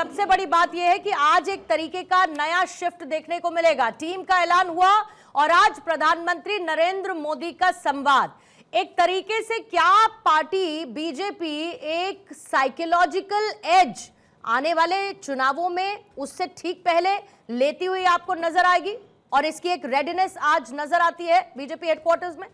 सबसे बड़ी बात यह है कि आज एक तरीके का नया शिफ्ट देखने को मिलेगा। टीम का ऐलान हुआ और आज प्रधानमंत्री नरेंद्र मोदी का संवाद। एक तरीके से क्या पार्टी बीजेपी एक साइकोलॉजिकल एज आने वाले चुनावों में उससे ठीक पहले लेती हुई आपको नजर आएगी और इसकी एक रेडीनेस आज नजर आती है बीजेपी हेडक्वार्टर्स में?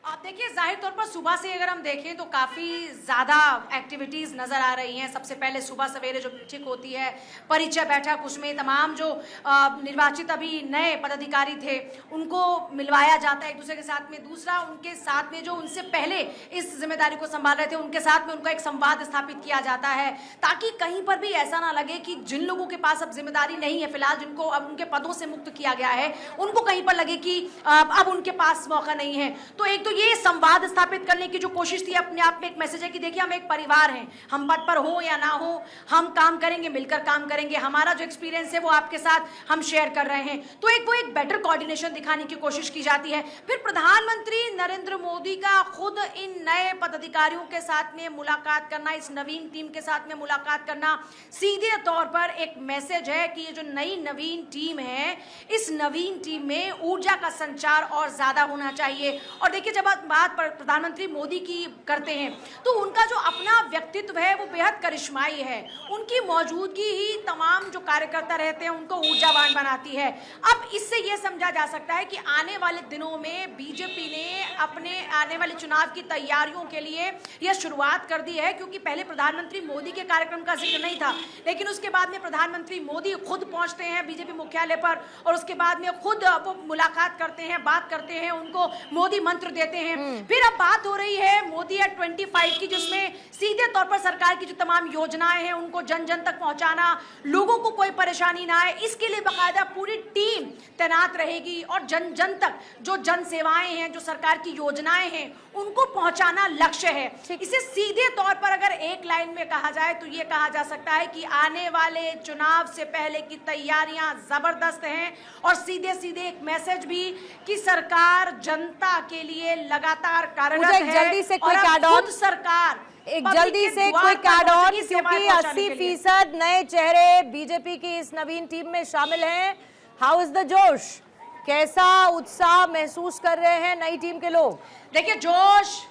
आप देखिए, जाहिर तौर पर सुबह से अगर हम देखें तो काफ़ी ज़्यादा एक्टिविटीज़ नज़र आ रही हैं। सबसे पहले सुबह सवेरे जो मीटिंग होती है, परिचय बैठक, उसमें तमाम जो निर्वाचित अभी नए पदाधिकारी थे उनको मिलवाया जाता है एक दूसरे के साथ में। दूसरा, उनके साथ में जो उनसे पहले इस जिम्मेदारी को संभाल रहे थे उनके साथ में उनका एक संवाद स्थापित किया जाता है, ताकि कहीं पर भी ऐसा ना लगे कि जिन लोगों के पास अब जिम्मेदारी नहीं है, फिलहाल जिनको अब उनके पदों से मुक्त किया गया है, उनको कहीं पर लगे कि अब उनके पास मौका नहीं है। तो एक तो ये संवाद स्थापित करने की जो कोशिश थी, अपने आप में एक मैसेज है कि देखिए हम एक परिवार हैं, हम पद पर हो या ना हो हम काम करेंगे, मिलकर काम करेंगे, हमारा जो एक्सपीरियंस है वो आपके साथ हम शेयर कर रहे हैं। तो एक बेटर कोऑर्डिनेशन दिखाने की कोशिश की जाती है। फिर प्रधानमंत्री नरेंद्र मोदी का खुद इन नए पदाधिकारियों के साथ में मुलाकात करना, इस नवीन टीम के साथ में मुलाकात करना, सीधे तौर पर एक मैसेज है कि ये जो नई नवीन टीम है, इस नवीन टीम में ऊर्जा का संचार और ज्यादा होना चाहिए। और देखिए, जब बात प्रधानमंत्री मोदी की करते हैं तो उनका जो अपना व्यक्तित्व है वो बेहद करिश्माई है। उनकी मौजूदगी ही तमाम जो कार्यकर्ता रहते हैं उनको ऊर्जावान बनाती है। अब इससे यह समझा जा सकता है कि आने वाले दिनों में बीजेपी ने अपने आने वाले चुनाव की तैयारियों के लिए यह शुरुआत कर दी है, क्योंकि पहले प्रधानमंत्री मोदी के कार्यक्रम का जिक्र नहीं था, लेकिन उसके बाद में प्रधानमंत्री मोदी खुद पहुंचते हैं बीजेपी मुख्यालय पर और उसके बाद में खुद वो मुलाकात करते हैं, बात करते हैं, उनको मोदी मंत्र देते हैं। फिर अब बात हो रही है मोदी एट 25 की, जिसमें सीधे तौर पर सरकार की जो तमाम योजनाएं हैं उनको जन जन तक पहुंचाना, लोगों को कोई परेशानी ना आए, इसके लिए बाकायदा पूरी टीम तैनात रहेगी और जन जन तक जो जन सेवाएं हैं, जो सरकार की योजनाएं हैं, उनको पहुंचाना लक्ष्य है। इसे सीधे तौर पर अगर एक लाइन में कहा जाए तो ये कहा जा सकता है कि आने वाले चुनाव से पहले की तैयारियां जबरदस्त हैं और सीधे सीधे एक मैसेज भी कि सरकार जनता के लिए लगातार कार्यरत है। जल्दी से क्विक ऐड ऑन सरकार एक जल्दी से क्विक ऐड ऑन, क्योंकि 80% नए चेहरे बीजेपी की इस नवीन टीम में शामिल हैं। हाउ इज द जोश? कैसा उत्साह महसूस कर रहे हैं नई टीम के लोग? देखिए, जोश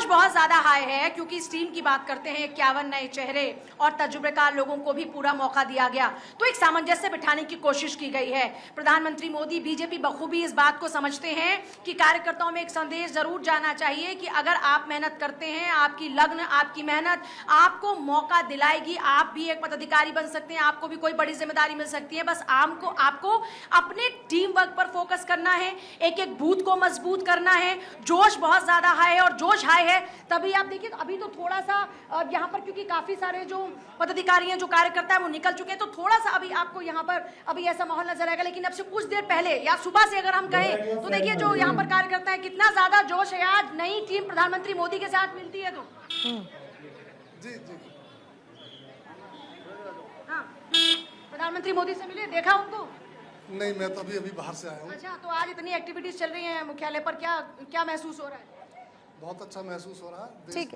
बहुत ज्यादा हाई है, क्योंकि इस टीम की बात करते हैं 51 नए चेहरे और तजुर्बेकार लोगों को भी पूरा मौका दिया गया, तो एक सामंजस्य बिठाने की कोशिश की गई है। प्रधानमंत्री मोदी, बीजेपी बखूबी इस बात को समझते हैं कि कार्यकर्ताओं में एक संदेश जरूर जाना चाहिए कि अगर आप मेहनत करते हैं, आपकी लगन, आपकी मेहनत आपको मौका दिलाएगी, आप भी एक पदाधिकारी बन सकते हैं, आपको भी कोई बड़ी जिम्मेदारी मिल सकती है। बस आपको अपने टीम वर्क पर फोकस करना है, एक एक बूथ को मजबूत करना है। जोश बहुत ज्यादा हाई है और जोश हाई है तभी आप देखिए अभी तो थोड़ा सा यहाँ पर, क्योंकि काफी सारे जो पदाधिकारी हैं, जो कार्यकर्ता हैं, वो निकल चुके हैं, तो थोड़ा सा अभी आपको यहाँ पर अभी ऐसा माहौल नजर आएगा। लेकिन अब से कुछ देर पहले या सुबह से अगर हम कहें तो देखिए जो यहाँ पर कार्यकर्ता है, कितना ज्यादा जोश है। आज नई टीम प्रधानमंत्री मोदी के साथ मिलती है तो जी जी हाँ, प्रधानमंत्री मोदी से मिले, देखा उनको? नहीं, मैं तो अभी बाहर से आया हूँ। अच्छा, तो आज इतनी एक्टिविटीज चल रही हैं मुख्यालय पर, क्या महसूस हो रहा है? बहुत अच्छा महसूस हो रहा है। देश को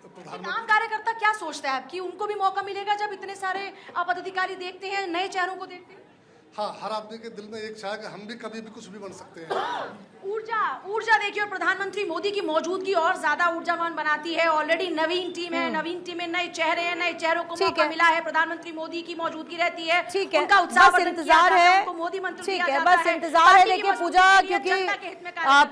प्रधानमंत्री आम कार्यकर्ता क्या सोचता है कि उनको भी मौका मिलेगा जब इतने सारे पदाधिकारी देखते हैं, नए चेहरों को देखते हैं? हाँ, हर आदमी के दिल में एक चाह कि हम भी कभी भी कुछ भी बन सकते हैं। ऊर्जा देखिए, और प्रधानमंत्री मोदी की मौजूदगी और ज्यादा ऊर्जावान बनाती है। ऑलरेडी नवीन टीम है, नवीन टीम में नए चेहरे हैं, नए चेहरों को मौका मिला है, प्रधानमंत्री मोदी की मौजूदगी रहती है, ठीक है, उनका उत्साह बस इंतजार है, मोदी मंत्र ठीक है, बस इंतजार है। देखिए पूजा, क्योंकि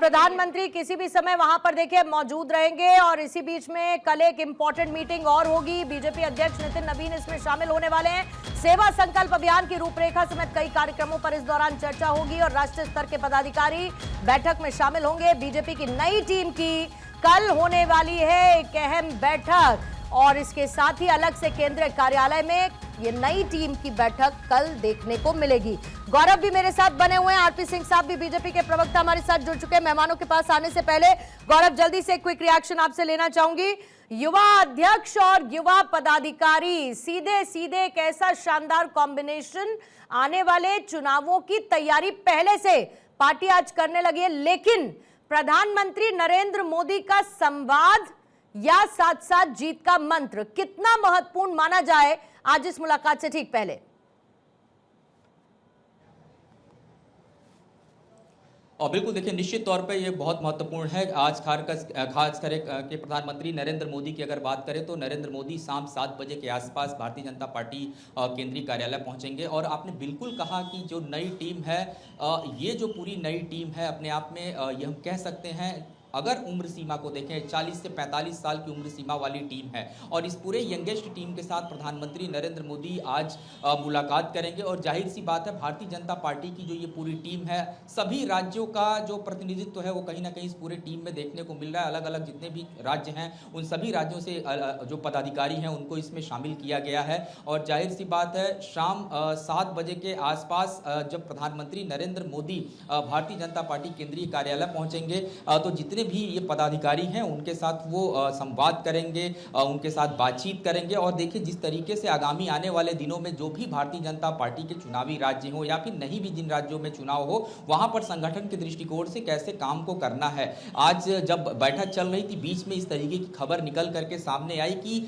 प्रधानमंत्री किसी भी समय वहां पर देखिए मौजूद रहेंगे और इसी बीच में कल एक इंपॉर्टेंट मीटिंग और होगी। बीजेपी अध्यक्ष नितिन नवीन इसमें शामिल होने वाले हैं। सेवा संकल्प अभियान की रूपरेखा समेत कई कार्यक्रमों पर इस दौरान चर्चा होगी और राष्ट्रीय स्तर के पदाधिकारी बैठक में शामिल होंगे। बीजेपी की नई टीम की कल होने वाली है एक अहम बैठक और इसके साथ ही अलग से केंद्रीय कार्यालय में ये नई टीम की बैठक कल देखने को मिलेगी। गौरव भी मेरे साथ बने हुए हैं, आरपी सिंह साहब भी बीजेपी के प्रवक्ता हमारे साथ जुड़ चुके हैं। मेहमानों के पास आने से पहले गौरव, जल्दी से क्विक रिएक्शन आपसे लेना चाहूंगी। युवा अध्यक्ष और युवा पदाधिकारी, सीधे सीधे एक ऐसा शानदार कॉम्बिनेशन, आने वाले चुनावों की तैयारी पहले से पार्टी आज करने लगी है, लेकिन प्रधानमंत्री नरेंद्र मोदी का संवाद या साथ साथ जीत का मंत्र कितना महत्वपूर्ण माना जाए आज इस मुलाकात से ठीक पहले? और बिल्कुल देखिए, निश्चित तौर पे ये बहुत महत्वपूर्ण है। आज खासकर के प्रधानमंत्री नरेंद्र मोदी की अगर बात करें तो नरेंद्र मोदी शाम 7 बजे के आसपास भारतीय जनता पार्टी केंद्रीय कार्यालय पहुंचेंगे। और आपने बिल्कुल कहा कि जो नई टीम है, ये जो पूरी नई टीम है अपने आप में ये हम कह सकते हैं, अगर उम्र सीमा को देखें 40 से 45 साल की उम्र सीमा वाली टीम है। और इस पूरे यंगेस्ट टीम के साथ प्रधानमंत्री नरेंद्र मोदी आज मुलाकात करेंगे। और जाहिर सी बात है, भारतीय जनता पार्टी की जो ये पूरी टीम है, सभी राज्यों का जो प्रतिनिधित्व है वो कहीं ना कहीं इस पूरे टीम में देखने को मिल रहा है। अलग अलग जितने भी राज्य हैं उन सभी राज्यों से जो पदाधिकारी हैं उनको इसमें शामिल किया गया है। और जाहिर सी बात है, शाम 7 बजे के आसपास जब प्रधानमंत्री नरेंद्र मोदी भारतीय जनता पार्टी केंद्रीय कार्यालय पहुंचेंगे तो जितने भी ये पदाधिकारी हैं उनके साथ वो संवाद करेंगे, उनके साथ बातचीत करेंगे। और देखिए, जिस तरीके से आगामी आने वाले दिनों में जो भी भारतीय जनता पार्टी के चुनावी राज्य हो या फिर नहीं भी जिन राज्यों में चुनाव हो, वहां पर संगठन के दृष्टिकोण से कैसे काम को करना है। आज जब बैठक चल रही थी, बीच में इस तरीके की खबर निकल करके सामने आई कि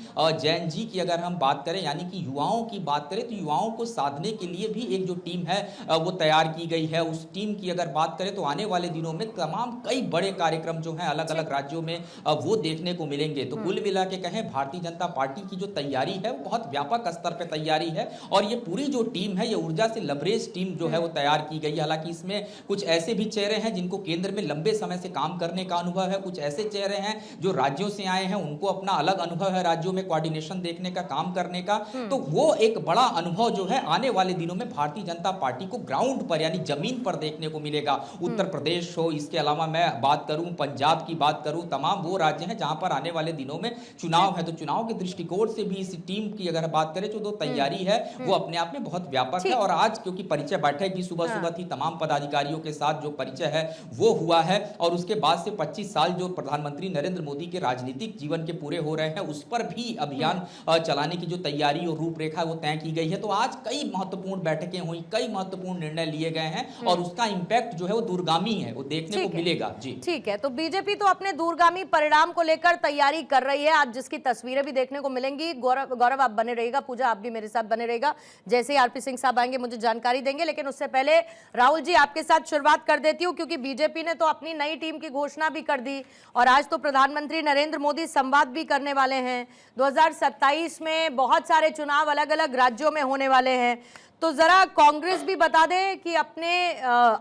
जैन जी की अगर हम बात करें, यानी कि युवाओं की बात करें, तो युवाओं को साधने के लिए भी एक जो टीम है वो तैयार की गई है। उस टीम की अगर बात करें तो आने वाले दिनों में तमाम कई बड़े कार्यक्रम जो हैं अलग अलग राज्यों में वो देखने को मिलेंगे। तो कुल मिला के कहें, भारतीय जनता पार्टी की जो तैयारी है वो बहुत व्यापक स्तर पर तैयारी है। और ये पूरी जो टीम है, ये ऊर्जा से लबरेज टीम जो है वो तैयार की गई। हालांकि इसमें कुछ ऐसे भी चेहरे हैं जिनको केंद्र में लंबे समय से काम करने का अनुभव है, कुछ ऐसे चेहरे हैं जो राज्यों से आए हैं, उनको अपना अलग अनुभव है राज्यों में कोऑर्डिनेशन देखने का, काम करने का। तो वो एक बड़ा अनुभव जो है आने वाले दिनों में भारतीय जनता पार्टी को ग्राउंड पर यानी जमीन पर देखने को मिलेगा। उत्तर प्रदेश हो, इसके अलावा मैं बात करूं पंजाब की बात करूं, तमाम वो राज्य हैं जहां पर आने वाले दिनों में चुनाव है। तो चुनाव के दृष्टिकोण से भी इस टीम की अगर बात करें तो तैयारी है वो अपने आप में बहुत व्यापक है। और आज क्योंकि परिचय बैठक भी सुबह सुबह थी, तमाम पदाधिकारियों के साथ जो परिचय है वो हुआ है। और उसके बाद से 25 साल जो प्रधानमंत्री नरेंद्र मोदी के राजनीतिक जीवन के पूरे हो रहे हैं, उस पर भी अभियान चलाने की जो तैयारी और रूपरेखा वो तय की गई है। तो आज कई महत्वपूर्ण बैठकें हुई, कई महत्वपूर्ण निर्णय लिए गए हैं और उसका इंपैक्ट जो है वो दूरगामी है, वो देखने को मिलेगा। जी ठीक है, तो बीजेपी तो अपने दूरगामी परिणाम को लेकर तैयारी कर रही है, आज जिसकी तस्वीरें भी देखने को मिलेंगी। गौरव आप बने रहिएगा, पूजा आप भी मेरे साथ बने रहिएगा। जैसे ही आरपी सिंह साहब आएंगे मुझे जानकारी देंगे, लेकिन उससे पहले राहुल जी आपके साथ शुरुआत कर देती हूं, क्योंकि बीजेपी ने तो अपनी नई टीम की घोषणा भी कर दी और आज तो प्रधानमंत्री नरेंद्र मोदी संवाद भी करने वाले हैं। 2027 में बहुत सारे चुनाव अलग अलग राज्यों में होने वाले हैं। तो जरा कांग्रेस भी बता दें कि अपने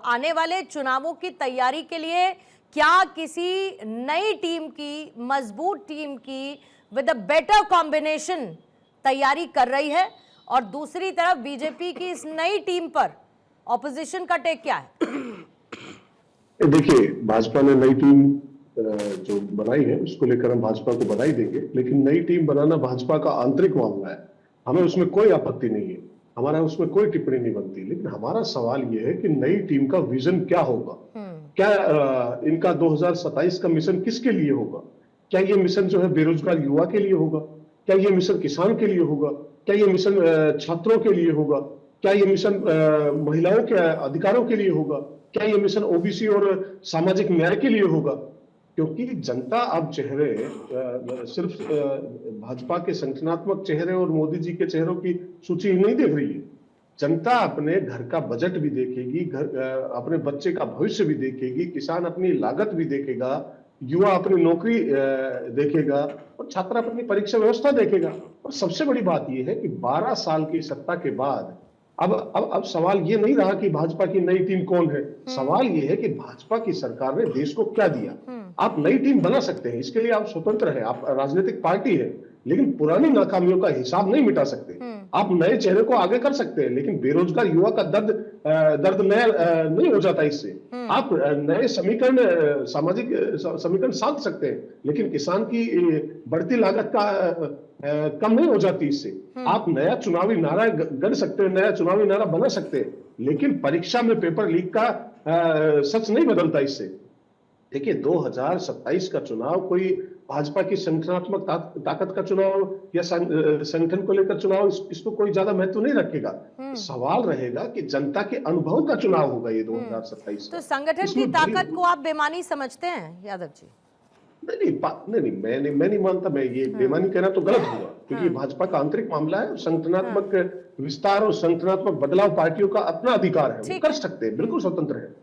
आने वाले चुनावों की तैयारी के लिए क्या किसी नई टीम की, मजबूत टीम की विद अ बेटर कॉम्बिनेशन तैयारी कर रही है, और दूसरी तरफ बीजेपी की इस नई टीम पर ऑपोजिशन का टेक क्या है? देखिए, भाजपा ने नई टीम जो बनाई है उसको लेकर हम भाजपा को बधाई देंगे, लेकिन नई टीम बनाना भाजपा का आंतरिक मामला है, हमें उसमें कोई आपत्ति नहीं है, हमारा उसमें कोई टिप्पणी नहीं बनती। लेकिन हमारा सवाल यह है कि नई टीम का विजन क्या होगा, क्या इनका 2027 का मिशन किसके लिए होगा? क्या ये मिशन जो है बेरोजगार युवा के लिए होगा? क्या ये मिशन किसान के लिए होगा? क्या ये मिशन छात्रों के लिए होगा? क्या ये मिशन महिलाओं के अधिकारों के लिए होगा? क्या ये मिशन ओबीसी और सामाजिक न्याय के लिए होगा? क्योंकि जनता अब चेहरे सिर्फ भाजपा के संगठनात्मक चेहरे और मोदी जी के चेहरों की सूची नहीं देख रही है। जनता अपने घर का बजट भी देखेगी, अपने बच्चे का भविष्य भी देखेगी, किसान अपनी लागत भी देखेगा, युवा अपनी नौकरी देखेगा और छात्र अपनी परीक्षा व्यवस्था देखेगा। और सबसे बड़ी बात यह है कि 12 साल की सत्ता के बाद अब सवाल ये नहीं रहा कि भाजपा की नई टीम कौन है, सवाल ये है कि भाजपा की सरकार ने देश को क्या दिया। आप नई टीम बना सकते हैं, इसके लिए आप स्वतंत्र हैं, आप राजनीतिक पार्टी है, लेकिन पुरानी नाकामियों का हिसाब नहीं मिटा सकते। आप नए चेहरे को आगे कर सकते हैं, लेकिन बेरोजगार युवा का दर्द नया नहीं हो जाता इससे। आप नए समीकरण, सामाजिक समीकरण साध सकते हैं, लेकिन किसान की बढ़ती लागत का कम नहीं हो जाती इससे। आप नया चुनावी नारा गढ़ सकते हैं, नया चुनावी नारा बना सकते हैं, लेकिन परीक्षा में पेपर लीक का सच नहीं बदलता इससे। देखिए 2027 का चुनाव कोई भाजपा की संगठनात्मक ताकत का चुनाव या संगठन को लेकर चुनाव, इसको कोई ज्यादा महत्व नहीं रखेगा। सवाल रहेगा कि जनता के अनुभव का चुनाव होगा ये 2027 तो का। संगठन की इसमें ताकत को आप बेमानी समझते हैं यादव जी? नहीं, मैं नहीं मानता। मैं ये बेमानी कहना तो गलत होगा, क्योंकि भाजपा का आंतरिक मामला है। संगठनात्मक विस्तार और संगठनात्मक बदलाव पार्टियों का अपना अधिकार है, वो कर सकते हैं, बिल्कुल स्वतंत्र है।